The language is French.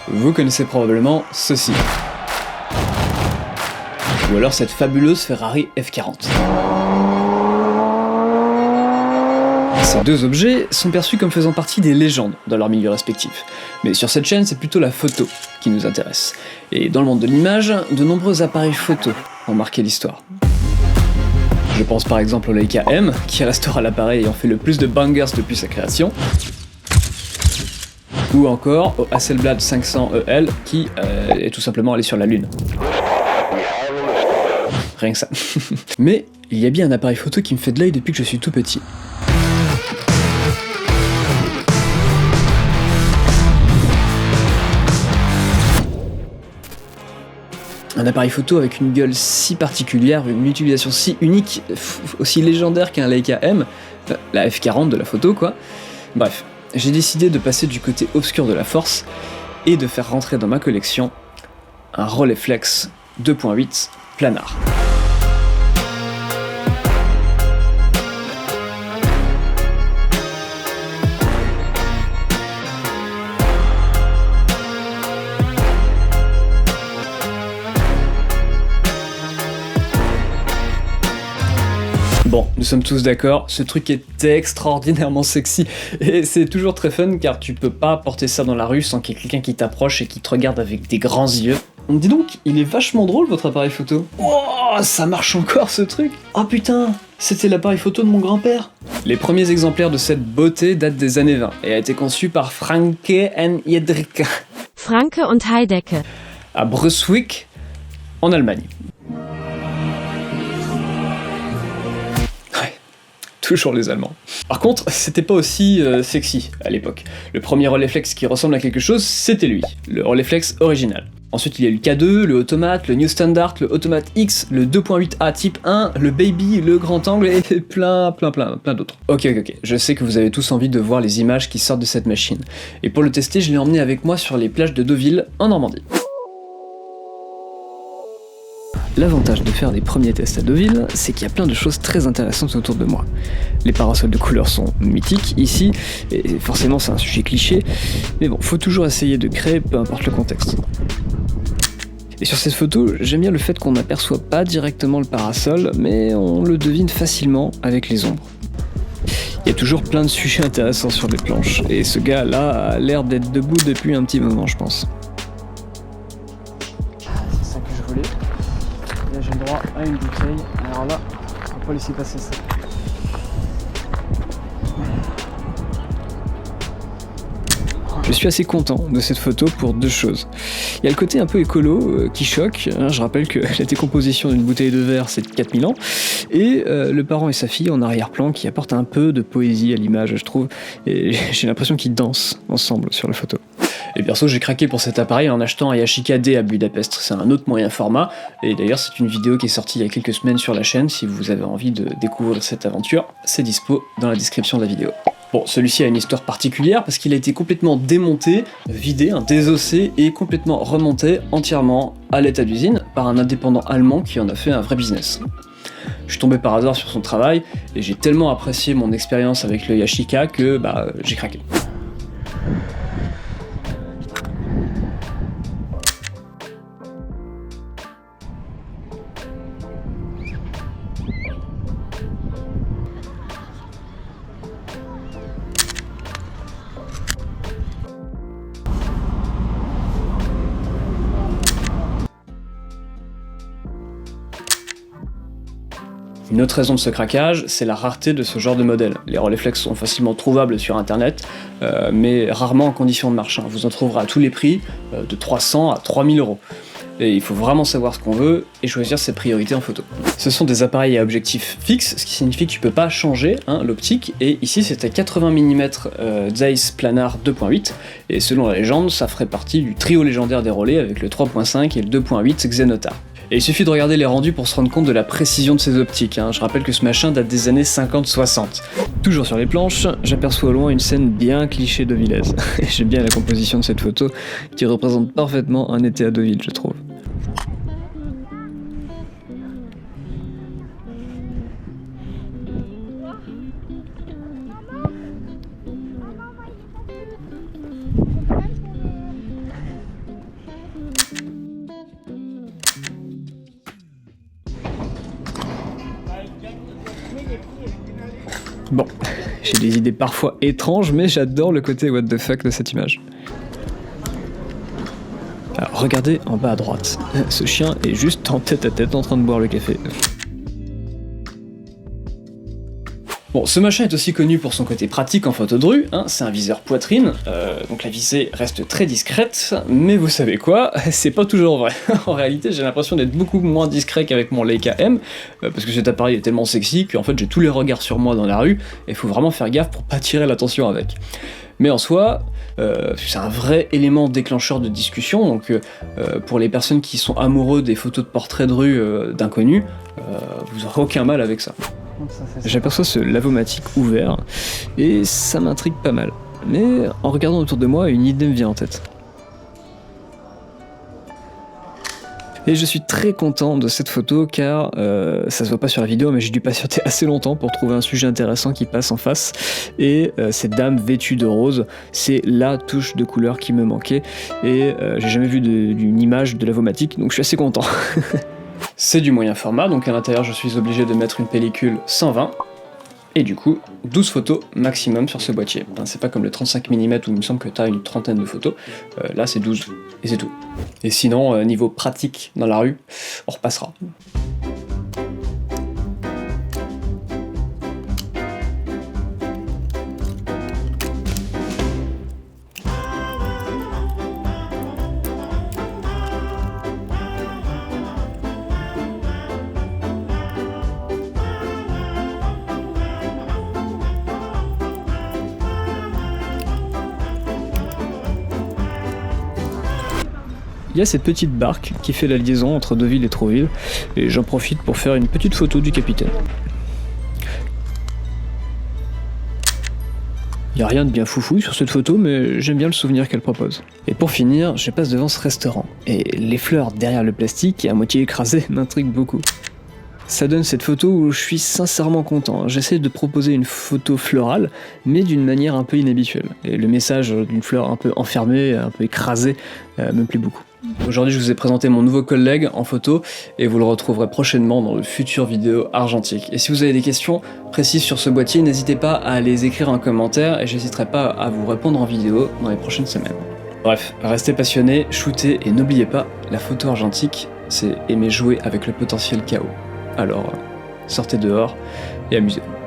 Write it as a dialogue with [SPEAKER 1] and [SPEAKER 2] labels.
[SPEAKER 1] vous connaissez probablement ceci. Ou alors cette fabuleuse Ferrari F40. Ces deux objets sont perçus comme faisant partie des légendes dans leur milieu respectif. Mais sur cette chaîne, c'est plutôt la photo qui nous intéresse. Et dans le monde de l'image, de nombreux appareils photo ont marqué l'histoire. Je pense par exemple au Leica M, qui restera l'appareil ayant fait le plus de bangers depuis sa création. Ou encore au Hasselblad 500 EL, qui est tout simplement allé sur la Lune. Rien que ça. Mais il y a bien un appareil photo qui me fait de l'œil depuis que je suis tout petit. Un appareil photo avec une gueule si particulière, une utilisation si unique, aussi légendaire qu'un Leica M, la F40 de la photo quoi. Bref, j'ai décidé de passer du côté obscur de la force et de faire rentrer dans ma collection un Rolleiflex 2.8 Planar. Bon, nous sommes tous d'accord, ce truc est extraordinairement sexy, et c'est toujours très fun car tu peux pas porter ça dans la rue sans qu'il y ait quelqu'un qui t'approche et qui te regarde avec des grands yeux. Dis donc, il est vachement drôle votre appareil photo. Oh, ça marche encore ce truc. Oh putain, c'était l'appareil photo de mon grand-père. Les premiers exemplaires de cette beauté datent des années 20 et a été conçu par Franke and Heidecke.
[SPEAKER 2] Franke und Heidecke.
[SPEAKER 1] À Brunswick, en Allemagne. Toujours les Allemands. Par contre, c'était pas aussi sexy à l'époque. Le premier Rolleiflex qui ressemble à quelque chose, c'était lui, le Rolleiflex original. Ensuite, il y a eu le K2, le Automate, le New Standard, le Automate X, le 2.8A Type 1, le Baby, le Grand Angle et plein d'autres. Ok, je sais que vous avez tous envie de voir les images qui sortent de cette machine. Et pour le tester, je l'ai emmené avec moi sur les plages de Deauville, en Normandie. L'avantage de faire des premiers tests à Deauville, c'est qu'il y a plein de choses très intéressantes autour de moi. Les parasols de couleur sont mythiques ici, et forcément c'est un sujet cliché, mais bon, faut toujours essayer de créer, peu importe le contexte. Et sur cette photo, j'aime bien le fait qu'on n'aperçoit pas directement le parasol, mais on le devine facilement avec les ombres. Il y a toujours plein de sujets intéressants sur les planches, et ce gars-là a l'air d'être debout depuis un petit moment, je pense. C'est ça que je voulais. Là j'ai le droit à une bouteille, alors là, on va pas laisser passer ça. Je suis assez content de cette photo pour deux choses. Il y a le côté un peu écolo qui choque, hein, je rappelle que la décomposition d'une bouteille de verre c'est 4000 ans, et le parent et sa fille en arrière-plan qui apportent un peu de poésie à l'image je trouve, et j'ai l'impression qu'ils dansent ensemble sur la photo. Et perso, j'ai craqué pour cet appareil en achetant un Yashica D à Budapest, c'est un autre moyen format, et d'ailleurs c'est une vidéo qui est sortie il y a quelques semaines sur la chaîne, si vous avez envie de découvrir cette aventure, c'est dispo dans la description de la vidéo. Bon, celui-ci a une histoire particulière parce qu'il a été complètement démonté, vidé, désossé et complètement remonté entièrement à l'état d'usine par un indépendant allemand qui en a fait un vrai business. Je suis tombé par hasard sur son travail et j'ai tellement apprécié mon expérience avec le Yashica que j'ai craqué. Une autre raison de ce craquage, c'est la rareté de ce genre de modèle. Les Rolleiflex sont facilement trouvables sur internet, mais rarement en condition de marche. Vous en trouverez à tous les prix, de 300 à 3000 €. Et il faut vraiment savoir ce qu'on veut et choisir ses priorités en photo. Ce sont des appareils à objectif fixe, ce qui signifie que tu peux pas changer l'optique, et ici c'était 80 mm Zeiss Planar 2.8, et selon la légende, ça ferait partie du trio légendaire des Rollei avec le 3.5 et le 2.8 Xenota. Et il suffit de regarder les rendus pour se rendre compte de la précision de ces optiques. Je rappelle que ce machin date des années 50-60. Toujours sur les planches, j'aperçois au loin une scène bien cliché deauvilleuse. J'aime bien la composition de cette photo, qui représente parfaitement un été à Deauville, je trouve. Bon, j'ai des idées parfois étranges, mais j'adore le côté what the fuck de cette image. Alors regardez en bas à droite, ce chien est juste en tête à tête en train de boire le café. Bon, ce machin est aussi connu pour son côté pratique en photo de rue, hein, c'est un viseur poitrine, donc la visée reste très discrète, mais vous savez quoi, c'est pas toujours vrai. En réalité, j'ai l'impression d'être beaucoup moins discret qu'avec mon Leica M, parce que cet appareil est tellement sexy qu'en fait j'ai tous les regards sur moi dans la rue, et il faut vraiment faire gaffe pour pas attirer l'attention avec. Mais en soi, c'est un vrai élément déclencheur de discussion, donc pour les personnes qui sont amoureux des photos de portraits de rue d'inconnus, vous aurez aucun mal avec ça. J'aperçois ce lavomatique ouvert, et ça m'intrigue pas mal. Mais en regardant autour de moi, une idée me vient en tête. Et je suis très content de cette photo car ça se voit pas sur la vidéo, mais j'ai dû patienter assez longtemps pour trouver un sujet intéressant qui passe en face. Et cette dame vêtue de rose, c'est la touche de couleur qui me manquait. Et j'ai jamais vu d'une image de lavomatique, donc je suis assez content. C'est du moyen format, donc à l'intérieur je suis obligé de mettre une pellicule 120. Et du coup, 12 photos maximum sur ce boîtier. Enfin, c'est pas comme le 35 mm où il me semble que t'as une trentaine de photos. Là, c'est 12. Et c'est tout. Et sinon, niveau pratique dans la rue, on repassera. Il y a cette petite barque qui fait la liaison entre Deauville et Trouville, et j'en profite pour faire une petite photo du capitaine. Il n'y a rien de bien foufou sur cette photo, mais j'aime bien le souvenir qu'elle propose. Et pour finir, je passe devant ce restaurant, et les fleurs derrière le plastique, à moitié écrasées, m'intriguent beaucoup. Ça donne cette photo où je suis sincèrement content. J'essaie de proposer une photo florale, mais d'une manière un peu inhabituelle. Et le message d'une fleur un peu enfermée, un peu écrasée, me plaît beaucoup. Aujourd'hui, je vous ai présenté mon nouveau collègue en photo, et vous le retrouverez prochainement dans de futures vidéos argentiques. Et si vous avez des questions précises sur ce boîtier, n'hésitez pas à les écrire en commentaire, et j'hésiterai pas à vous répondre en vidéo dans les prochaines semaines. Bref, restez passionnés, shootez, et n'oubliez pas, la photo argentique, c'est aimer jouer avec le potentiel chaos. Alors, sortez dehors et amusez-vous.